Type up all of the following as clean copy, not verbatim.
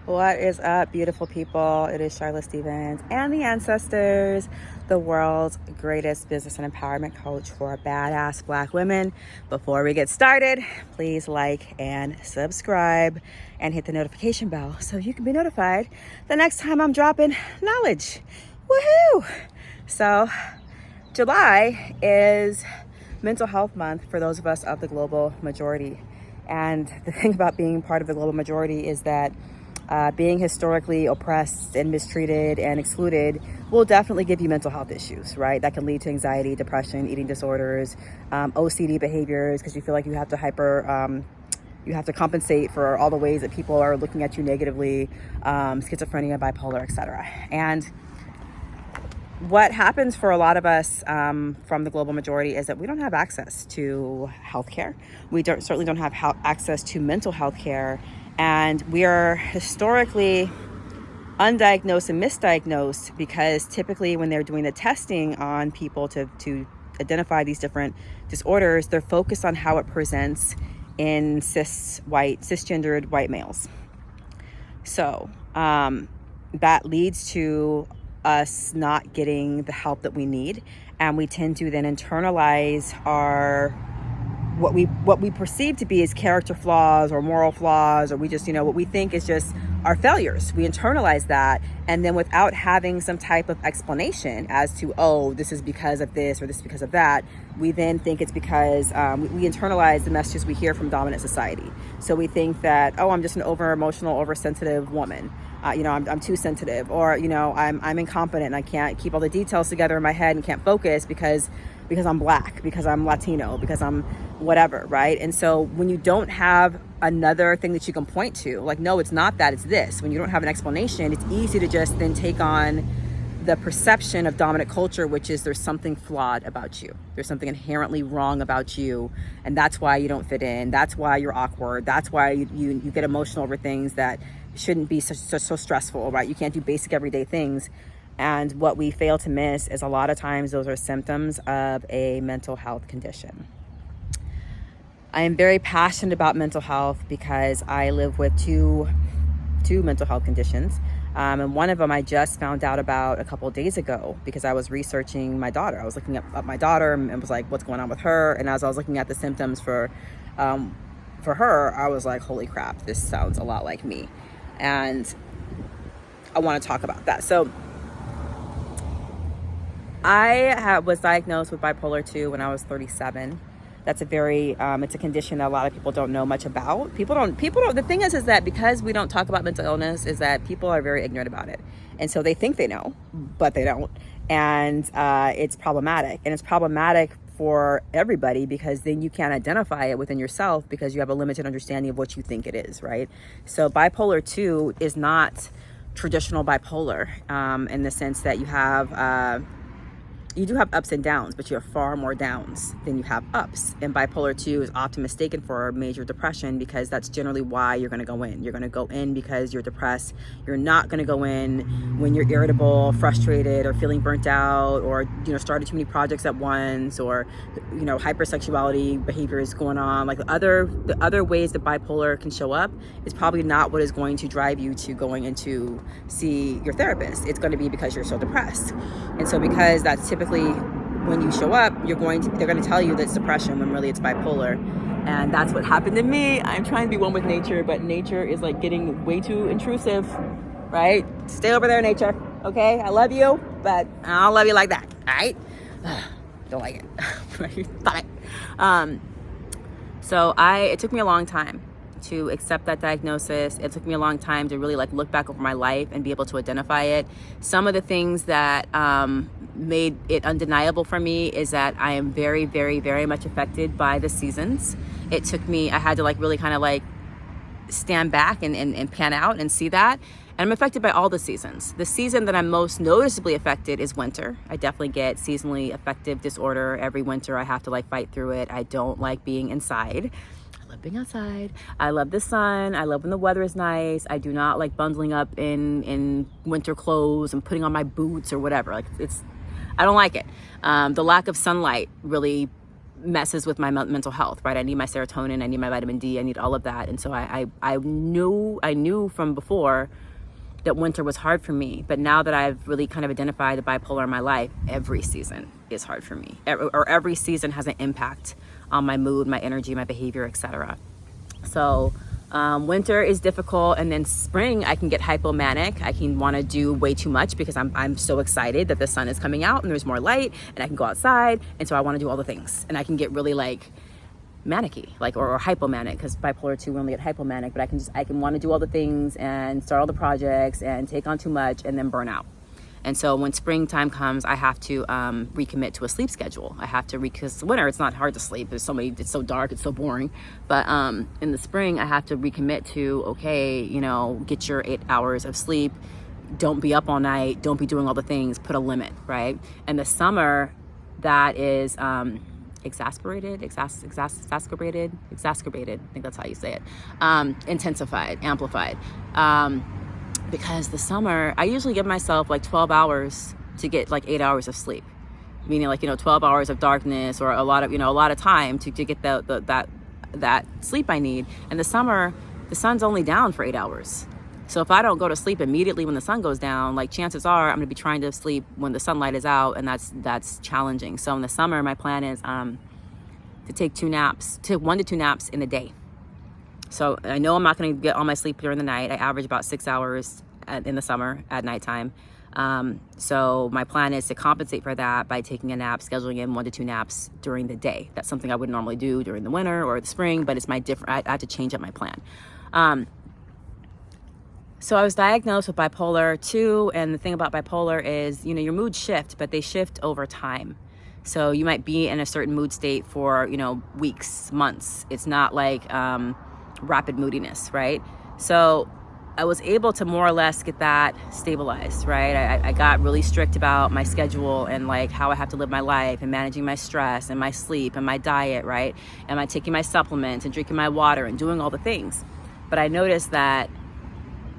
What is up, beautiful people? It is Charlotte Stevens and the Ancestors, the world's greatest business and empowerment coach for badass Black women. Before we get started, please like and subscribe and hit the notification bell so you can be notified the next time I'm dropping knowledge. Woohoo! So, July is Mental Health Month for those of us of the global majority. And the thing about being part of the global majority is that being historically oppressed and mistreated and excluded will definitely give you mental health issues, right? That can lead to anxiety, depression, eating disorders, OCD behaviors, because you feel like you have to compensate for all the ways that people are looking at you negatively, schizophrenia, bipolar, etc. And what happens for a lot of us from the global majority is that we don't have access to healthcare. We certainly don't have access to mental health care. And we are historically undiagnosed and misdiagnosed because typically when they're doing the testing on people to identify these different disorders, they're focused on how it presents in cisgendered white males. So that leads to us not getting the help that we need. And we tend to then internalize what we perceive to be as character flaws or moral flaws, or we just, what we think is just our failures. We internalize that, and then without having some type of explanation as to, oh, this is because of this or this is because of that, we then think it's because we internalize the messages we hear from dominant society. So we think that, oh, I'm just an over-emotional, oversensitive woman. I'm too sensitive, or, I'm incompetent and I can't keep all the details together in my head and can't focus because I'm Black, because I'm Latino, because I'm whatever, right? And so when you don't have another thing that you can point to, like, no, it's not that, it's this. When you don't have an explanation, it's easy to just then take on the perception of dominant culture, which is there's something flawed about you. There's something inherently wrong about you. And that's why you don't fit in. That's why you're awkward. That's why you get emotional over things that shouldn't be so stressful, right? You can't do basic everyday things. And what we fail to miss is a lot of times those are symptoms of a mental health condition. I am very passionate about mental health because I live with two mental health conditions. And one of them I just found out about a couple of days ago because I was researching my daughter. I was looking up my daughter and was like, what's going on with her? And as I was looking at the symptoms for her, I was like, holy crap, this sounds a lot like me. And I want to talk about that. So I was diagnosed with bipolar 2 when I was 37. That's it's a condition that a lot of people don't know much about. People don't, the thing is that because we don't talk about mental illness is that people are very ignorant about it. And so they think they know, but they don't. And it's problematic. And it's problematic for everybody because then you can't identify it within yourself because you have a limited understanding of what you think it is, right? So bipolar 2 is not traditional bipolar in the sense that you do have ups and downs, but you have far more downs than you have ups. And bipolar 2 is often mistaken for major depression because that's generally why you're going to go in. You're going to go in because you're depressed. You're not going to go in when you're irritable, frustrated, or feeling burnt out, or, started too many projects at once, or, hypersexuality behavior is going on. Like the other ways that bipolar can show up is probably not what is going to drive you to going in to see your therapist. It's going to be because you're so depressed. And so because that's typically when you show up, they're going to tell you that it's depression when really it's bipolar. And that's what happened to me. I'm trying to be one with nature, but nature is like getting way too intrusive, right? Stay over there, nature. Okay, I love you, but I don't love you like that. All right? Don't like it. Right? So it took me a long time to accept that diagnosis. It took me a long time to really look back over my life and be able to identify it. Some of the things that made it undeniable for me is that I am very, very, very much affected by the seasons. It took me, I had to really kind of stand back and pan out and see that. And I'm affected by all the seasons. The season that I'm most noticeably affected is winter. I definitely get seasonally affective disorder. Every winter I have to fight through it. I don't like being inside. I love being outside. I love the sun. I love when the weather is nice. I do not like bundling up in winter clothes and putting on my boots or whatever. I don't like it. The lack of sunlight really messes with my mental health, right? I need my serotonin, I need my vitamin D, I need all of that. And so I knew from before that winter was hard for me. But now that I've really kind of identified the bipolar in my life, every season is hard for me, or every season has an impact on my mood, my energy, my behavior, etc. So winter is difficult, and then spring I can get hypomanic. I can want to do way too much because I'm so excited that the sun is coming out and there's more light and I can go outside, and so I want to do all the things, and I can get really like manicky, like or hypomanic, because bipolar 2 we only get hypomanic, but I can want to do all the things and start all the projects and take on too much and then burn out. And so when springtime comes, I have to recommit to a sleep schedule. I have to, because winter, it's not hard to sleep. It's so dark, it's so boring. But in the spring, I have to recommit to, okay, you know, get your 8 hours of sleep. Don't be up all night. Don't be doing all the things. Put a limit, right? And the summer, that is exacerbated, I think that's how you say it. Intensified, amplified. Because the summer, I usually give myself like 12 hours to get like 8 hours of sleep, meaning like, 12 hours of darkness, or a lot of time to get that sleep I need. And the summer, the sun's only down for 8 hours. So if I don't go to sleep immediately when the sun goes down, like chances are I'm gonna be trying to sleep when the sunlight is out, and that's challenging. So in the summer, my plan is to take 1 to 2 naps in a day. So I know I'm not going to get all my sleep during the night. I average about 6 hours in the summer at nighttime. So my plan is to compensate for that by taking a nap, scheduling in 1 to 2 naps during the day. That's something I would normally do during the winter or the spring, but it's I have to change up my plan. So I was diagnosed with bipolar 2, and the thing about bipolar is, your moods shift, but they shift over time. So you might be in a certain mood state for, weeks, months. It's not like rapid moodiness, right? So I was able to more or less get that stabilized, right? I got really strict about my schedule and like how I have to live my life and managing my stress and my sleep and my diet, right? Am I taking my supplements and drinking my water and doing all the things? But I noticed that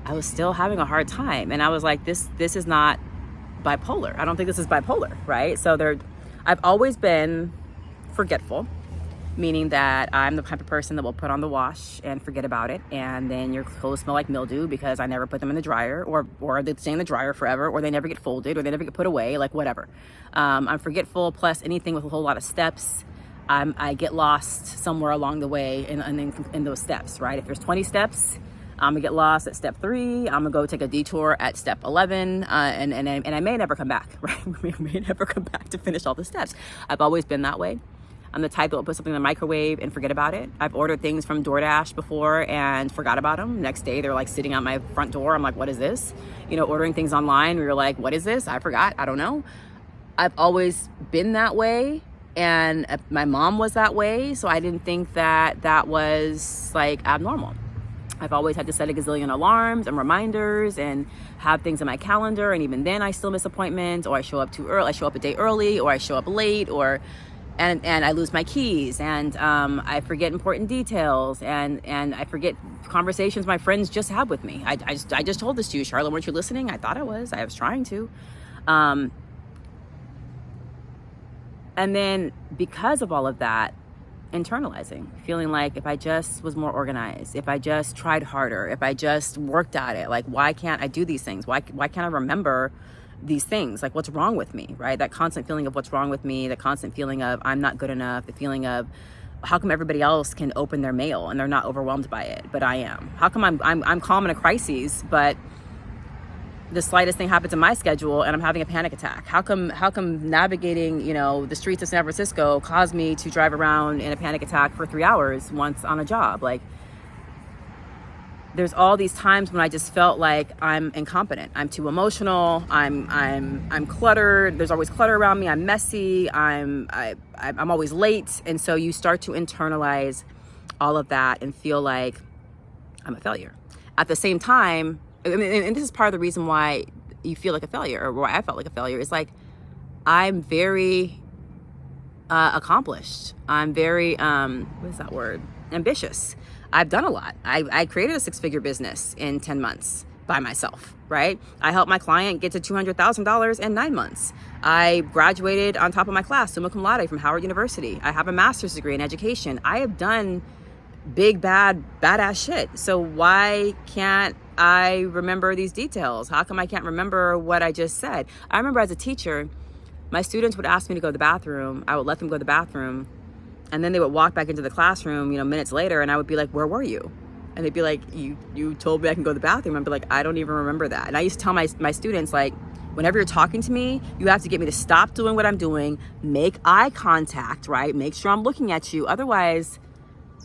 I was still having a hard time, and I was like, this is not bipolar. I don't think this is bipolar, right? So I've always been forgetful, meaning that I'm the type of person that will put on the wash and forget about it, and then your clothes smell like mildew because I never put them in the dryer, or they stay in the dryer forever, or they never get folded, or they never get put away, like whatever. I'm forgetful, plus anything with a whole lot of steps, I get lost somewhere along the way in those steps, right? If there's 20 steps, I'm gonna get lost at step 3. I'm gonna go take a detour at step 11, and I may never come back, right? I may never come back to finish all the steps. I've always been that way. I'm the type that will put something in the microwave and forget about it. I've ordered things from DoorDash before and forgot about them. Next day, they're like sitting on my front door. I'm like, what is this? Ordering things online, we were like, what is this? I forgot. I don't know. I've always been that way, and my mom was that way, so I didn't think that was like abnormal. I've always had to set a gazillion alarms and reminders and have things in my calendar, and even then I still miss appointments, or I show up too early, I show up a day early, or I show up late, and I lose my keys, and I forget important details, and I forget conversations my friends just had with me. I just told this to you, Charlotte, weren't you listening? I thought I was trying to. And then because of all of that, internalizing, feeling like if I just was more organized, if I just tried harder, if I just worked at it, like why can't I do these things? Why can't I remember these things? Like what's wrong with me, right? That constant feeling of what's wrong with me, the constant feeling of I'm not good enough, the feeling of how come everybody else can open their mail and they're not overwhelmed by it, but I am? How come I'm calm in a crisis, but the slightest thing happens in my schedule and I'm having a panic attack? How come navigating, the streets of San Francisco caused me to drive around in a panic attack for 3 hours once on a job? Like, there's all these times when I just felt like I'm incompetent. I'm too emotional. I'm cluttered. There's always clutter around me. I'm messy. I'm always late. And so you start to internalize all of that and feel like I'm a failure. At the same time, and this is part of the reason why you feel like a failure, or why I felt like a failure, is like I'm very accomplished. I'm very what is that word? Ambitious. I've done a lot. I created a 6-figure business in 10 months. by myself, right? I helped my client get to $200,000 in 9 months. I graduated on top of my class, summa cum laude from Howard University. I have a master's degree in education. I have done big, badass shit. So why can't I remember these details? How come I can't remember what I just said? I remember as a teacher, my students would ask me to go to the bathroom. I would let them go to the bathroom. And then they would walk back into the classroom, minutes later, and I would be like, where were you? And they'd be like, you told me I can go to the bathroom. I'd be like, I don't even remember that. And I used to tell my students, like, whenever you're talking to me, you have to get me to stop doing what I'm doing, make eye contact, right? Make sure I'm looking at you. Otherwise,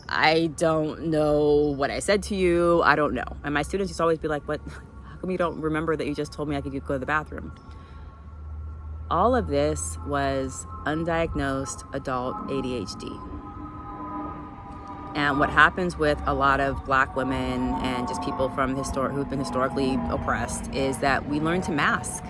I don't know what I said to you. I don't know. And my students used to always be like, what? How come you don't remember that you just told me I could go to the bathroom? All of this was undiagnosed adult ADHD. And what happens with a lot of Black women and just people from who've been historically oppressed is that we learn to mask.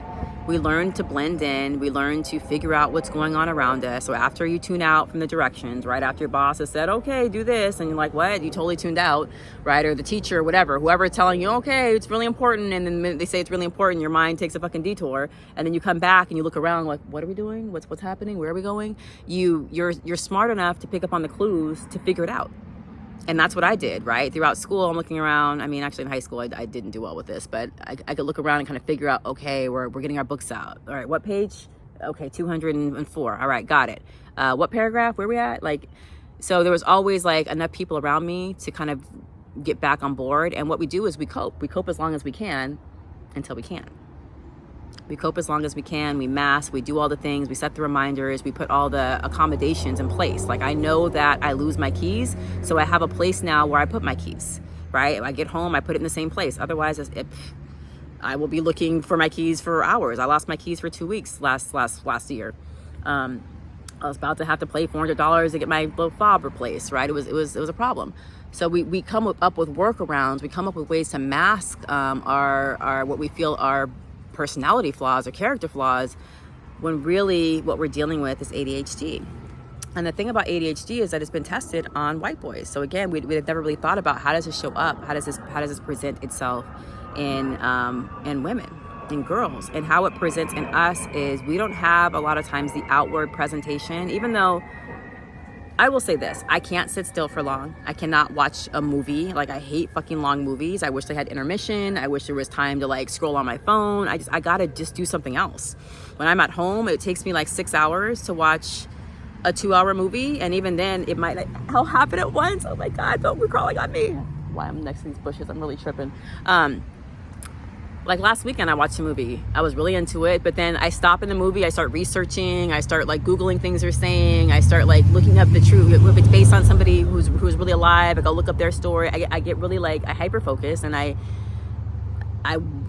We learn to blend in. We learn to figure out what's going on around us. So after you tune out from the directions, right after your boss has said, okay, do this, and you're like, what? You totally tuned out, right? Or the teacher, or whatever, whoever is telling you, okay, it's really important. And then the minute they say it's really important, your mind takes a fucking detour. And then you come back and you look around like, what are we doing? What's happening? Where are we going? You're smart enough to pick up on the clues to figure it out. And that's what I did, right? Throughout school, I'm looking around. I mean, actually in high school, I didn't do well with this, but I could look around and kind of figure out, okay, we're getting our books out. All right, what page? Okay, 204. All right, got it. What paragraph? Where we at? Like, so there was always like enough people around me to kind of get back on board. And what we do is we cope. We cope as long as we can until we can't. We cope as long as we can. We mask, we do all the things, we set the reminders, we put all the accommodations in place. Like, I know that I lose my keys, so I have a place now where I put my keys, right? I get home, I put it in the same place. Otherwise, I will be looking for my keys for hours. I lost my keys for 2 weeks last year. I was about to have to pay $400 to get my little fob replaced, right? It was a problem. So we come up with workarounds. We come up with ways to mask our what we feel are personality flaws or character flaws, when really what we're dealing with is ADHD. And the thing about ADHD is that it's been tested on white boys. So again, we'd never really thought about how does this show up? How does this present itself in women, in girls? And how it presents in us is we don't have a lot of times the outward presentation, even though I will say this, I can't sit still for long. I cannot watch a movie. Like, I hate fucking long movies. I wish they had intermission. I wish there was time to like scroll on my phone. I gotta just do something else. When I'm at home, it takes me like 6 hours to watch a 2-hour movie. And even then it might all happen at once. Oh my God, don't be crawling on me. Why I'm next to these bushes, I'm really tripping. Like last weekend, I watched a movie. I was really into it, but then I stop in the movie. I start researching. I start like Googling things they're saying. I start like looking up the truth. If it's based on somebody who's really alive, I go look up their story. I get really like, I hyper focus, and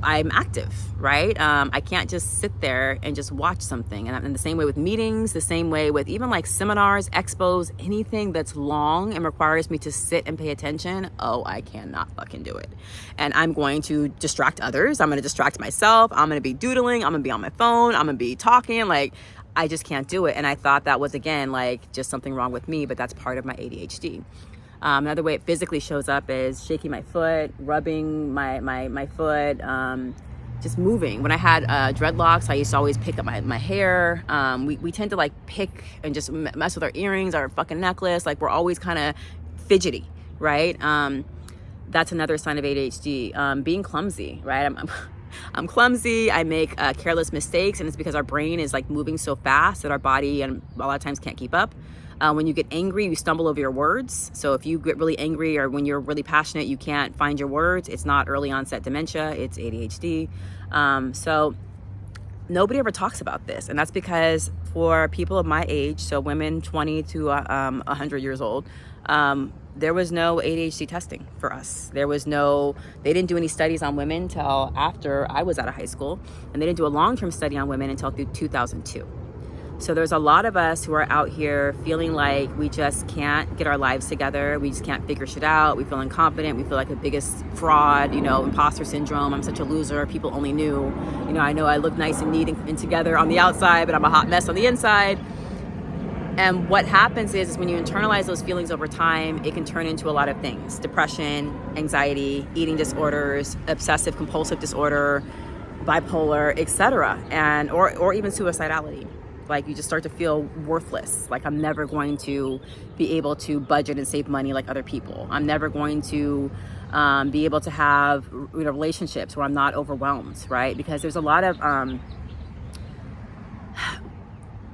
I'm active, right? I can't just sit there and just watch something. And in the same way with meetings, the same way with even like seminars, expos, anything that's long and requires me to sit and pay attention, I cannot fucking do it. And I'm going to distract others. I'm going to distract myself. I'm going to be doodling. I'm going to be on my phone. I'm going to be talking. Like, I just can't do it. And I thought that was, again, like just something wrong with me, but that's part of my ADHD. Another way it physically shows up is shaking my foot, rubbing my foot, just moving. When I had dreadlocks, I used to always pick up my hair. We tend to like pick and just mess with our earrings, our fucking necklace. Like, we're always kind of fidgety, right? That's another sign of ADHD. Being clumsy, right? I'm clumsy. I make careless mistakes, and it's because our brain is like moving so fast that our body and a lot of times can't keep up. When you get angry, you stumble over your words. So if you get really angry, or when you're really passionate, you can't find your words. It's not early onset dementia, it's ADHD. So nobody ever talks about this. And that's because for people of my age, so women 20 to 100 years old, there was no ADHD testing for us. They didn't do any studies on women till after I was out of high school. And they didn't do a long-term study on women until 2002. So there's a lot of us who are out here feeling like we just can't get our lives together. We just can't figure shit out. We feel incompetent. We feel like the biggest fraud, imposter syndrome. I'm such a loser. People only knew. I know I look nice and neat and together on the outside, but I'm a hot mess on the inside. And what happens is when you internalize those feelings over time, it can turn into a lot of things: depression, anxiety, eating disorders, obsessive compulsive disorder, bipolar, etc., and or even suicidality. Like, you just start to feel worthless. Like, I'm never going to be able to budget and save money like other people. I'm never going to be able to have relationships where I'm not overwhelmed, right? Because there's a lot of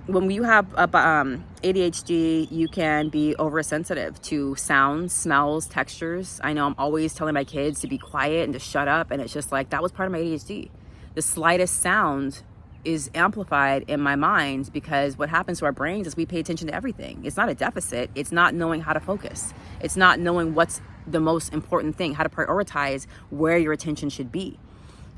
when you have ADHD, you can be oversensitive to sounds, smells, textures. I know I'm always telling my kids to be quiet and to shut up, and it's just like, that was part of my ADHD. The slightest sound is amplified in my mind, because what happens to our brains is we pay attention to everything. It's not a deficit. It's not knowing how to focus. It's not knowing what's the most important thing, how to prioritize where your attention should be.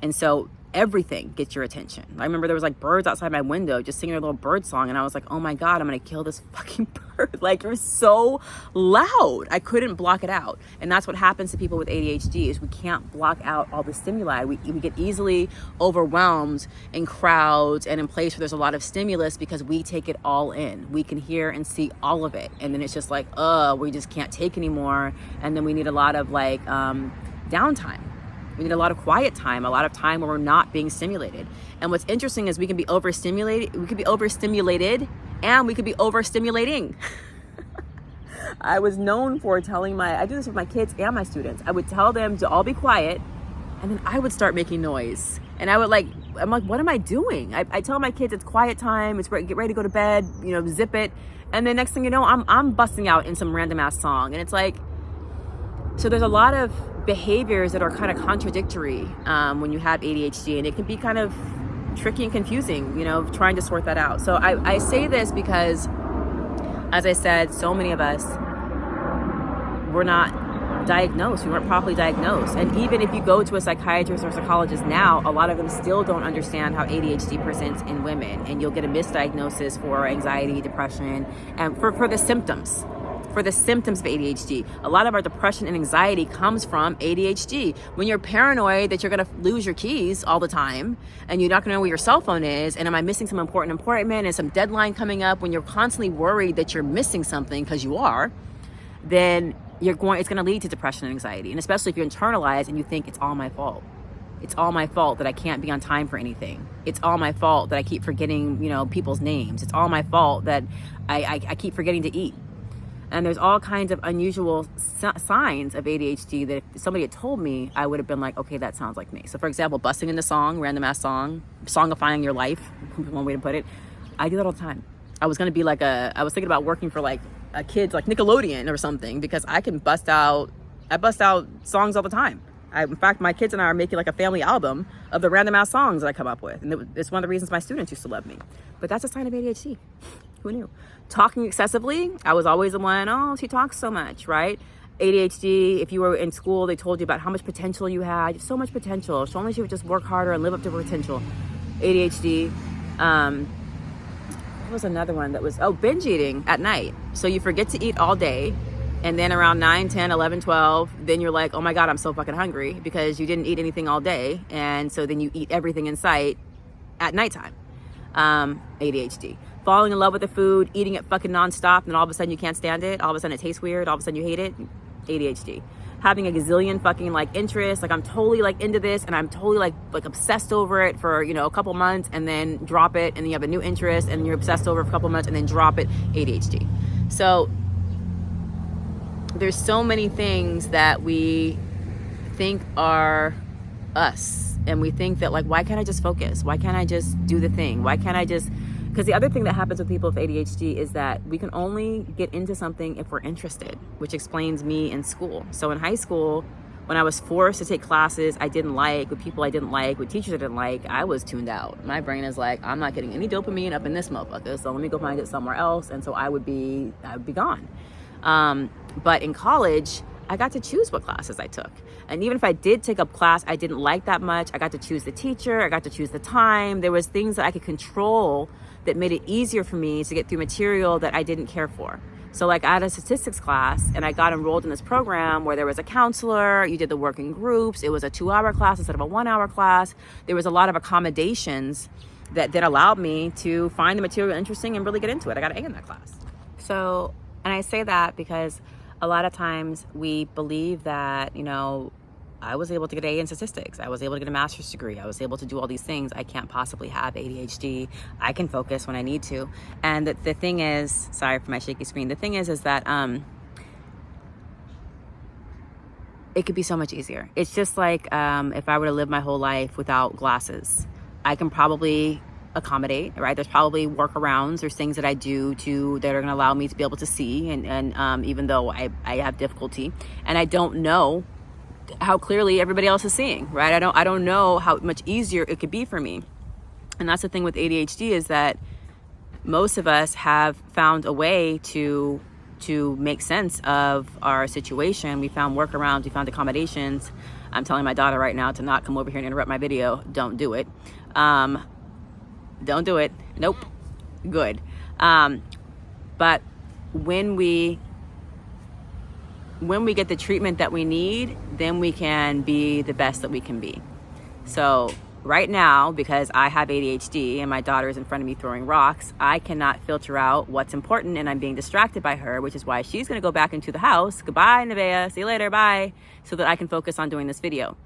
And so everything gets your attention. I remember there was like birds outside my window just singing a little bird song, and I was like, oh my God, I'm gonna kill this fucking bird. Like, you're so loud. I couldn't block it out. And that's what happens to people with ADHD, is we can't block out all the stimuli. We get easily overwhelmed in crowds and in places where there's a lot of stimulus, because we take it all in. We can hear and see all of it. And then it's just like, we just can't take anymore. And then we need a lot of like downtime. We need a lot of quiet time, a lot of time where we're not being stimulated. And what's interesting is we can be overstimulated, and we could be overstimulating. I was known for I do this with my kids and my students. I would tell them to all be quiet, and then I would start making noise. And I'm like, what am I doing? I tell my kids it's quiet time, get ready to go to bed, zip it. And then next thing you know, I'm busting out in some random ass song. And it's like, so there's a lot of behaviors that are kind of contradictory when you have ADHD, and it can be kind of tricky and confusing, trying to sort that out. So I say this because, as I said, so many of us were not diagnosed. We weren't properly diagnosed. And even if you go to a psychiatrist or psychologist now, a lot of them still don't understand how ADHD presents in women. And you'll get a misdiagnosis for anxiety, depression, and for the symptoms. For the symptoms of ADHD. A lot of our depression and anxiety comes from ADHD. When you're paranoid that you're gonna lose your keys all the time, and you're not gonna know where your cell phone is, and am I missing some important appointment and some deadline coming up, when you're constantly worried that you're missing something, because you are, then it's gonna lead to depression and anxiety. And especially if you internalize and you think it's all my fault. It's all my fault that I can't be on time for anything. It's all my fault that I keep forgetting, people's names. It's all my fault that I keep forgetting to eat. And there's all kinds of unusual signs of ADHD that if somebody had told me, I would have been like, okay, that sounds like me. So for example, busting in the song, random ass song, songifying your life, one way to put it. I do that all the time. I was going to be like I was thinking about working for like a kid's like Nickelodeon or something, because I bust out songs all the time. In fact, my kids and I are making like a family album of the random ass songs that I come up with. And it's one of the reasons my students used to love me. But that's a sign of ADHD. Who knew? Talking excessively, I was always the one, she talks so much, right? ADHD, if you were in school, they told you about how much potential you had. You have so much potential. If only she would just work harder and live up to her potential. ADHD. What was another one that was, binge eating at night. So you forget to eat all day. And then around 9, 10, 11, 12, then you're like, oh my God, I'm so fucking hungry, because you didn't eat anything all day. And so then you eat everything in sight at nighttime. ADHD. Falling in love with the food, eating it fucking nonstop, and then all of a sudden you can't stand it. All of a sudden it tastes weird. All of a sudden you hate it. ADHD. Having a gazillion fucking like interests. Like, I'm totally like into this, and I'm totally like obsessed over it for, a couple months, and then drop it. And then you have a new interest, and you're obsessed over it for a couple months, and then drop it. ADHD. So there's so many things that we think are us. And we think that, like, why can't I just focus? Why can't I just do the thing? Why can't I just... Because the other thing that happens with people with ADHD is that we can only get into something if we're interested, which explains me in school. So in high school, when I was forced to take classes I didn't like, with people I didn't like, with teachers I didn't like, I was tuned out. My brain is like, I'm not getting any dopamine up in this motherfucker, so let me go find it somewhere else. And so I would be gone. But in college, I got to choose what classes I took. And even if I did take up class I didn't like that much, I got to choose the teacher, I got to choose the time. There was things that I could control that made it easier for me to get through material that I didn't care for. So like, I had a statistics class, and I got enrolled in this program where there was a counselor, you did the work in groups, it was a 2-hour class instead of a 1-hour class. There was a lot of accommodations that allowed me to find the material interesting and really get into it. I got an A in that class. So, and I say that because a lot of times we believe that, I was able to get A in statistics. I was able to get a master's degree. I was able to do all these things. I can't possibly have ADHD. I can focus when I need to. And the thing is, sorry for my shaky screen. The thing is that it could be so much easier. It's just like if I were to live my whole life without glasses, I can probably accommodate, right? There's probably workarounds. There's things that I do that are going to allow me to be able to see. And even though I have difficulty and I don't know how clearly everybody else is seeing, right? I don't know how much easier it could be for me. And that's the thing with ADHD, is that most of us have found a way to make sense of our situation. We found workarounds, we found accommodations. I'm telling my daughter right now to not come over here and interrupt my video. Don't do it. Don't do it. Nope. Good. But when we get the treatment that we need, then we can be the best that we can be. So right now, because I have ADHD and my daughter is in front of me throwing rocks, I cannot filter out what's important, and I'm being distracted by her, which is why she's going to go back into the house. Goodbye, Nevaeh. See you later. Bye. So that I can focus on doing this video.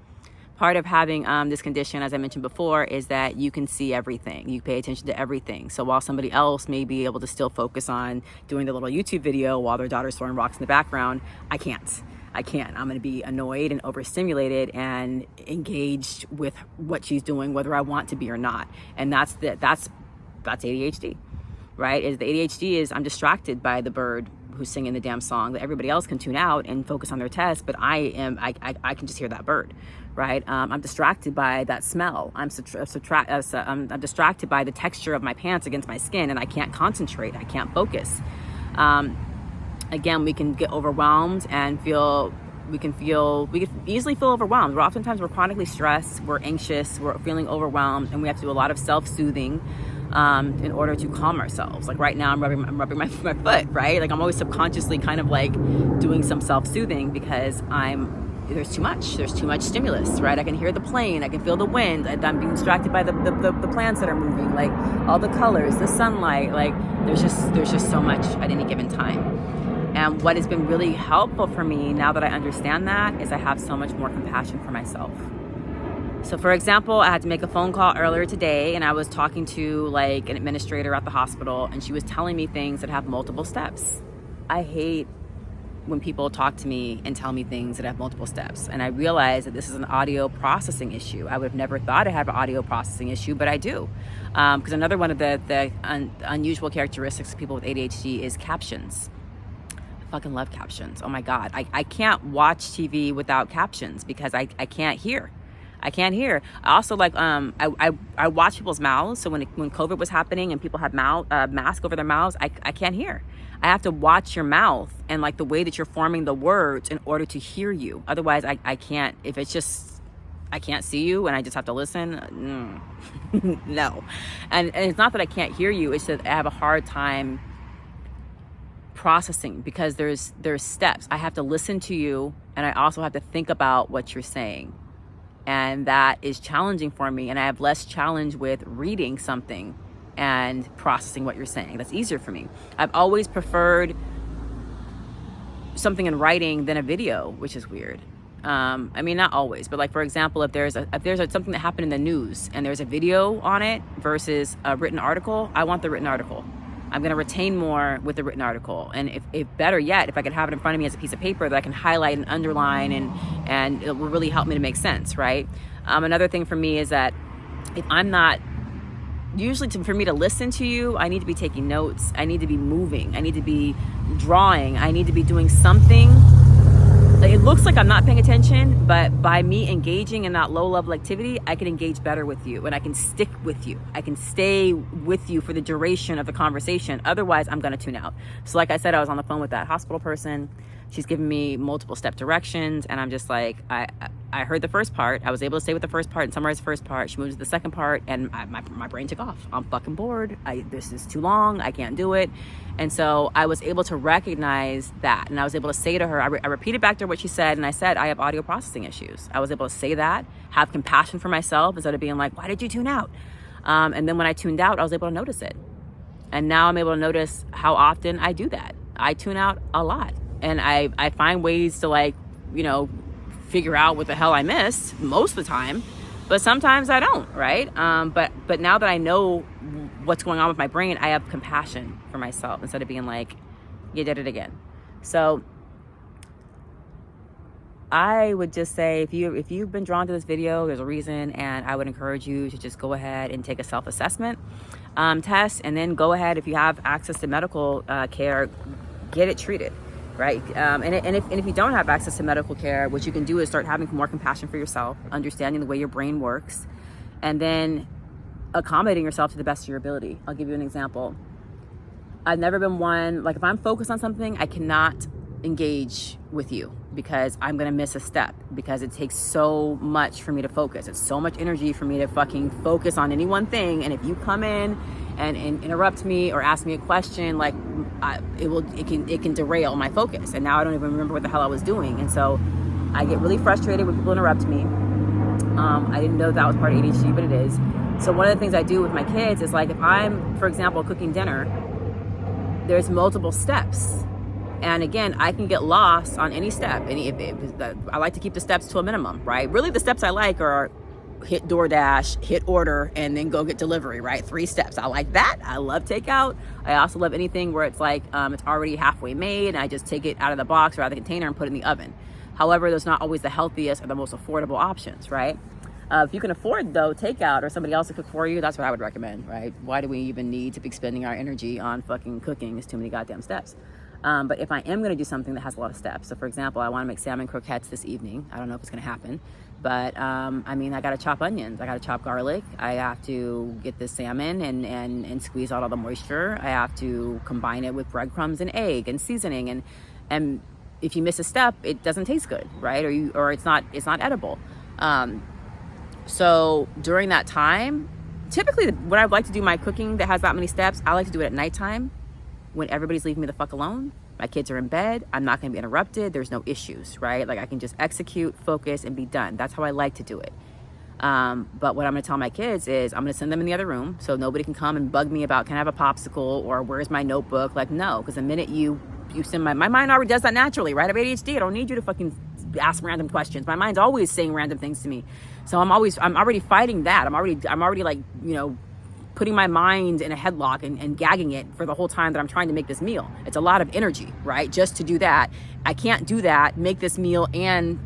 Part of having this condition, as I mentioned before, is that you can see everything. You pay attention to everything. So while somebody else may be able to still focus on doing the little YouTube video while their daughter's throwing rocks in the background, I can't. I'm going to be annoyed and overstimulated and engaged with what she's doing, whether I want to be or not. And that's ADHD, right? Is the ADHD is I'm distracted by the bird who's singing the damn song that everybody else can tune out and focus on their test, but I can just hear that bird, right? I'm distracted by that smell. I'm distracted by the texture of my pants against my skin, and I can't concentrate. I can't focus. Again, we can get overwhelmed and we can easily feel overwhelmed. Oftentimes we're chronically stressed, we're anxious, we're feeling overwhelmed, and we have to do a lot of self-soothing in order to calm ourselves. Like right now, I'm rubbing my foot, right? Like I'm always subconsciously kind of like doing some self-soothing because there's too much stimulus, right? I can hear the plane, I can feel the wind, I'm being distracted by the plants that are moving, like all the colors, the sunlight, like there's just so much at any given time. And what has been really helpful for me now that I understand that is I have so much more compassion for myself. So for example, I had to make a phone call earlier today, and I was talking to like an administrator at the hospital, and she was telling me things that have multiple steps. I hate when people talk to me and tell me things that have multiple steps. And I realized that this is an audio processing issue. I would have never thought I had an audio processing issue, but I do. Because another one of the unusual characteristics of people with ADHD is captions. I fucking love captions. Oh my God. I can't watch TV without captions because I can't hear. I can't hear. I also like, I watch people's mouths. So when COVID was happening and people had mask over their mouths, I can't hear. I have to watch your mouth and like the way that you're forming the words in order to hear you. Otherwise I can't, if it's just, I can't see you and I just have to listen. No. And it's not that I can't hear you. It's that I have a hard time processing because there's steps. I have to listen to you, and I also have to think about what you're saying. And that is challenging for me. And I have less challenge with reading something and processing what you're saying. That's easier for me. I've always preferred something in writing than a video, which is weird. I mean, not always, but like, for example, if there's something that happened in the news and there's a video on it versus a written article, I want the written article. I'm going to retain more with the written article. And if better yet, if I could have it in front of me as a piece of paper that I can highlight and underline and it will really help me to make sense, right? Another thing for me is that if I'm not, for me to listen to you, I need to be taking notes. I need to be moving. I need to be drawing. I need to be doing something. It looks like I'm not paying attention, but by me engaging in that low-level activity, I can engage better with you and I can stick with you. I can stay with you for the duration of the conversation. Otherwise, I'm going to tune out. So like I said, I was on the phone with that hospital person. She's giving me multiple step directions, and I'm just like, I heard the first part. I was able to stay with the first part and summarize the first part. She moved to the second part, and my brain took off. I'm fucking bored. This is too long. I can't do it. And so I was able to recognize that, and I was able to say to her, I repeated back to her what she said, and I said, I have audio processing issues. I was able to say that, have compassion for myself instead of being like, why did you tune out? And then when I tuned out, I was able to notice it. And now I'm able to notice how often I do that. I tune out a lot. And I find ways to, like, you know, figure out what the hell I missed most of the time. But sometimes I don't, right? But now that I know what's going on with my brain, I have compassion for myself instead of being like, you did it again. So I would just say, if you've been drawn to this video, there's a reason, and I would encourage you to just go ahead and take a self-assessment test, and then go ahead, if you have access to medical care, get it treated, right? And if you don't have access to medical care, what you can do is start having more compassion for yourself, understanding the way your brain works, and then accommodating yourself to the best of your ability. I'll give you an example. I've never been one, like, if I'm focused on something, I cannot engage with you because I'm gonna miss a step, because it takes so much for me to focus. It's so much energy for me to fucking focus on any one thing. And if you come in and interrupt me or ask me a question, like, it can derail my focus. And now I don't even remember what the hell I was doing. And so I get really frustrated when people interrupt me. I didn't know that was part of ADHD, but it is. So one of the things I do with my kids is, like, if I'm, for example, cooking dinner, there's multiple steps. And again, I can get lost on any step. I like to keep the steps to a minimum, right? Really, the steps I like are hit DoorDash, hit order, and then go get delivery, right? 3 steps. I like that. I love takeout. I also love anything where it's like, it's already halfway made, and I just take it out of the box or out of the container and put it in the oven. However, those are not always the healthiest or the most affordable options, right? If you can afford, though, takeout or somebody else to cook for you, that's what I would recommend, right? Why do we even need to be spending our energy on fucking cooking? It's too many goddamn steps. But if I am going to do something that has a lot of steps, so for example, I want to make salmon croquettes this evening. I don't know if it's going to happen, but I mean, I got to chop onions, I got to chop garlic, I have to get the salmon and squeeze out all the moisture. I have to combine it with breadcrumbs and egg and seasoning, and if you miss a step, it doesnn't taste good, right? Or it's not edible. So during that time, typically when I like to do my cooking that has that many steps, I like to do it at nighttime, when everybody's leaving me the fuck alone. My kids are in bed. I'm not going to be interrupted. There's no issues, right? Like, I can just execute, focus, and be done. That's how I like to do it. But what I'm going to tell my kids is I'm going to send them in the other room so nobody can come and bug me about, can I have a popsicle, or where's my notebook? Like, no, because the minute you send my mind already does that naturally, right? I have ADHD. I don't need you to fucking ask random questions. My mind's always saying random things to me. So I'm already fighting that. I'm already like, you know, putting my mind in a headlock and gagging it for the whole time that I'm trying to make this meal. It's a lot of energy, right? Just to do that. I can't do that, make this meal and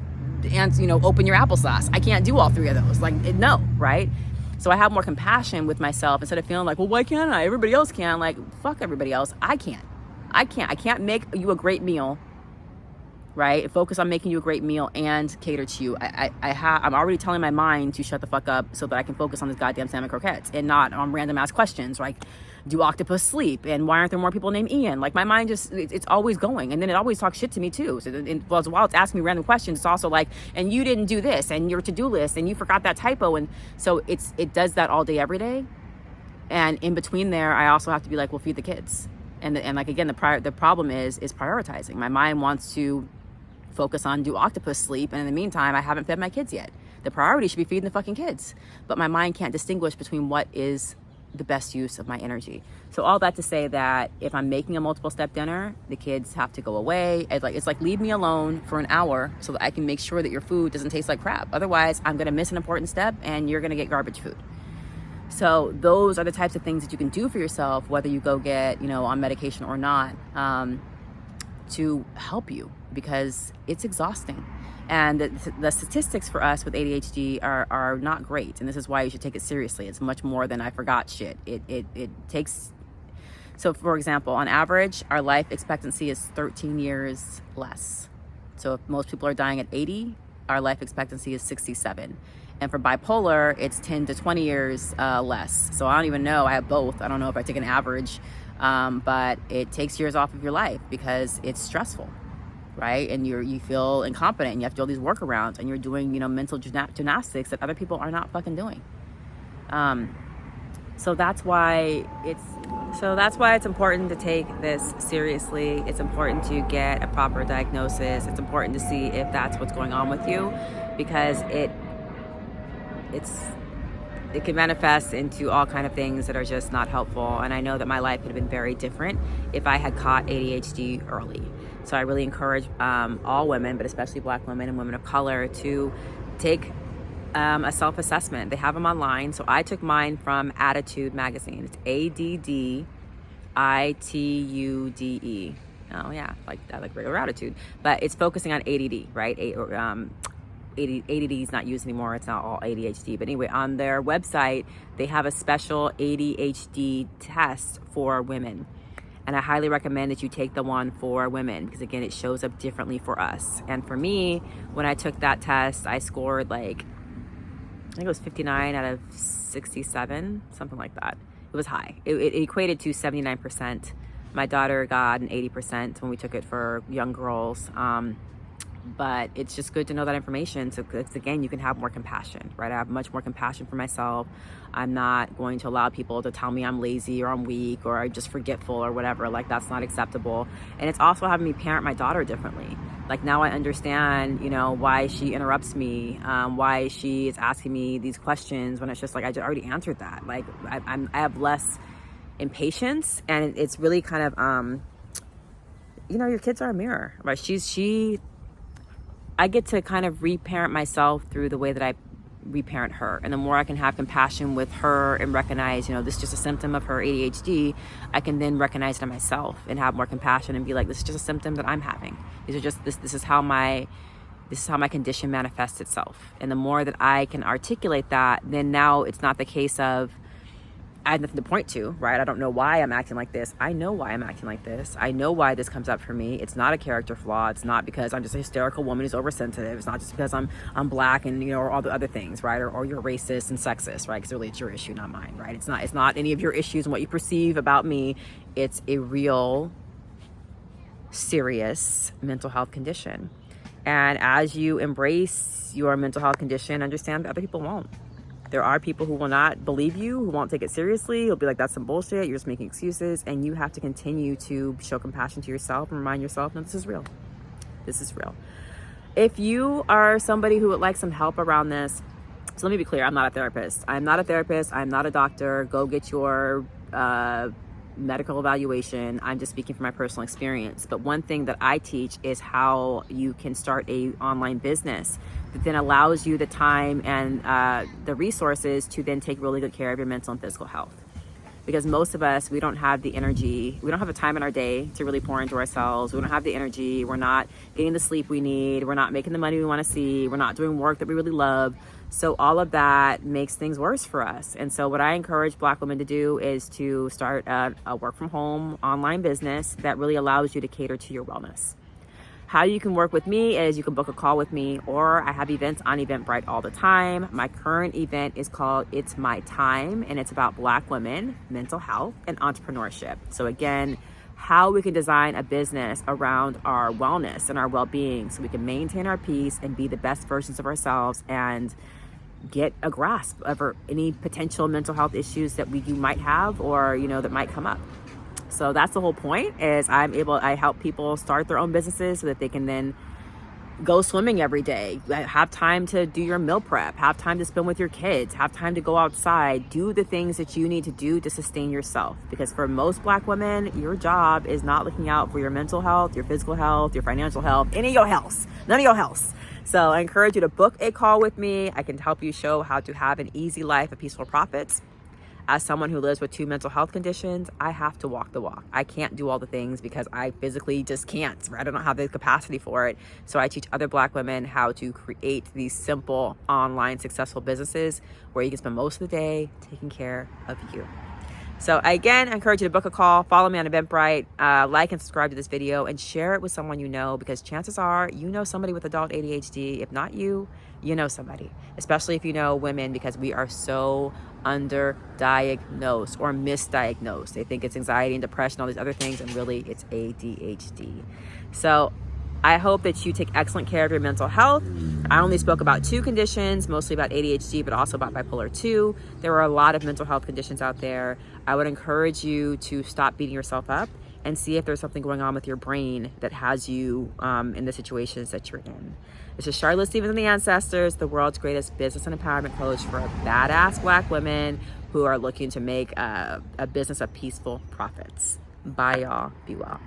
you know, open your applesauce. I can't do all 3 of those. Like, no, right? So I have more compassion with myself instead of feeling like, well, why can't I? Everybody else can. Like, fuck everybody else. I can't make you a great meal, right? Focus on making you a great meal and cater to you. I'm already telling my mind to shut the fuck up so that I can focus on this goddamn salmon croquettes and not on random ass questions like, do octopus sleep? And why aren't there more people named Ian? Like, my mind just, it's always going. And then it always talks shit to me too. So while it's asking me random questions, it's also like, and you didn't do this, and your to-do list, and you forgot that typo. And so it does that all day, every day. And in between there, I also have to be like, well, feed the kids. And like, again, the problem is prioritizing. My mind wants to focus on do octopus sleep, and in the meantime, I haven't fed my kids yet. The priority should be feeding the fucking kids. But my mind can't distinguish between what is the best use of my energy. So all that to say that if I'm making a multiple step dinner, the kids have to go away. It's like leave me alone for an hour so that I can make sure that your food doesn't taste like crap. Otherwise, I'm gonna miss an important step and you're gonna get garbage food. So those are the types of things that you can do for yourself, whether you go get, you know, on medication or not, to help you, because it's exhausting. And the statistics for us with ADHD are not great. And this is why you should take it seriously. It's much more than I forgot shit. It takes, so for example, on average, our life expectancy is 13 years less. So if most people are dying at 80, our life expectancy is 67. And for bipolar, it's 10 to 20 years less. So I don't even know, I have both. I don't know if I take an average, but it takes years off of your life because it's stressful, right? And you feel incompetent, and you have to do all these workarounds, and you're doing, you know, mental gymnastics that other people are not fucking doing. So that's why it's important to take this seriously. It's important to get a proper diagnosis. It's important to see if that's what's going on with you, because it can manifest into all kind of things that are just not helpful. And I know that my life could have been very different if I had caught ADHD early. So I really encourage all women, but especially Black women and women of color, to take a self-assessment. They have them online. So I took mine from Attitude magazine. It's ADDITUDE. Oh yeah, like regular attitude, but it's focusing on ADD, right? ADD is not used anymore. It's not all ADHD. But anyway, on their website, they have a special ADHD test for women. And I highly recommend that you take the one for women, because again, it shows up differently for us. And for me, when I took that test, I scored like, I think it was 59 out of 67, something like that. It was high. It equated to 79%. My daughter got an 80% when we took it for young girls. But it's just good to know that information. So again, you can have more compassion, right? I have much more compassion for myself. I'm not going to allow people to tell me I'm lazy or I'm weak or I'm just forgetful or whatever. Like, that's not acceptable. And it's also having me parent my daughter differently. Like, now I understand, why she interrupts me, why she is asking me these questions when it's just like, I already answered that. Like, I have less impatience, and it's really kind of, your kids are a mirror, right? I get to kind of reparent myself through the way that I reparent her. And the more I can have compassion with her and recognize, this is just a symptom of her ADHD, I can then recognize it in myself and have more compassion and be like, this is just a symptom that I'm having. This is how my condition manifests itself. And the more that I can articulate that, then now it's not the case of, I have nothing to point to, right? I don't know why I'm acting like this. I know why I'm acting like this. I know why this comes up for me. It's not a character flaw. It's not because I'm just a hysterical woman who's oversensitive. It's not just because I'm Black and, or all the other things, right? Or you're racist and sexist, right? Because really it's your issue, not mine, right? It's not any of your issues and what you perceive about me. It's a real, serious mental health condition. And as you embrace your mental health condition, understand that other people won't. There are people who will not believe you, who won't take it seriously. You'll be like, that's some bullshit. You're just making excuses. And you have to continue to show compassion to yourself and remind yourself, no, this is real. This is real. If you are somebody who would like some help around this, so let me be clear, I'm not a therapist. I'm not a therapist. I'm not a doctor. Go get your medical evaluation. I'm just speaking from my personal experience. But one thing that I teach is how you can start a online business that then allows you the time and the resources to then take really good care of your mental and physical health. Because most of us, we don't have the energy, we don't have the time in our day to really pour into ourselves. We don't have the energy. We're not getting the sleep we need. We're not making the money we want to see. We're not doing work that we really love. So all of that makes things worse for us. And so what I encourage Black women to do is to start a work from home online business that really allows you to cater to your wellness. How you can work with me is you can book a call with me, or I have events on Eventbrite all the time. My current event is called It's My Time, and it's about Black women, mental health, and entrepreneurship. So again, how we can design a business around our wellness and our well-being so we can maintain our peace and be the best versions of ourselves and get a grasp of any potential mental health issues that you might have or, that might come up. So that's the whole point, is I help people start their own businesses so that they can then go swimming every day, have time to do your meal prep, have time to spend with your kids, have time to go outside, do the things that you need to do to sustain yourself. Because for most Black women, your job is not looking out for your mental health, your physical health, your financial health, any of your health, none of your health. So I encourage you to book a call with me. I can help you show how to have an easy life of peaceful profits. As someone who lives with 2 mental health conditions, I have to walk the walk. I can't do all the things because I physically just can't, right? I don't have the capacity for it. So I teach other Black women how to create these simple online successful businesses where you can spend most of the day taking care of you. So again, I encourage you to book a call, follow me on Eventbrite, like and subscribe to this video, and share it with someone you know, because chances are you know somebody with adult ADHD. If not you, you know somebody, especially if you know women, because we are so underdiagnosed or misdiagnosed. They think it's anxiety and depression, all these other things, and really it's ADHD. So I hope that you take excellent care of your mental health. I only spoke about 2 conditions, mostly about ADHD, but also about bipolar 2. There are a lot of mental health conditions out there. I would encourage you to stop beating yourself up and see if there's something going on with your brain that has you in the situations that you're in. This is Charlotte Stevens and the Ancestors, the world's greatest business and empowerment coach for badass Black women who are looking to make a business of peaceful profits. Bye, y'all. Be well.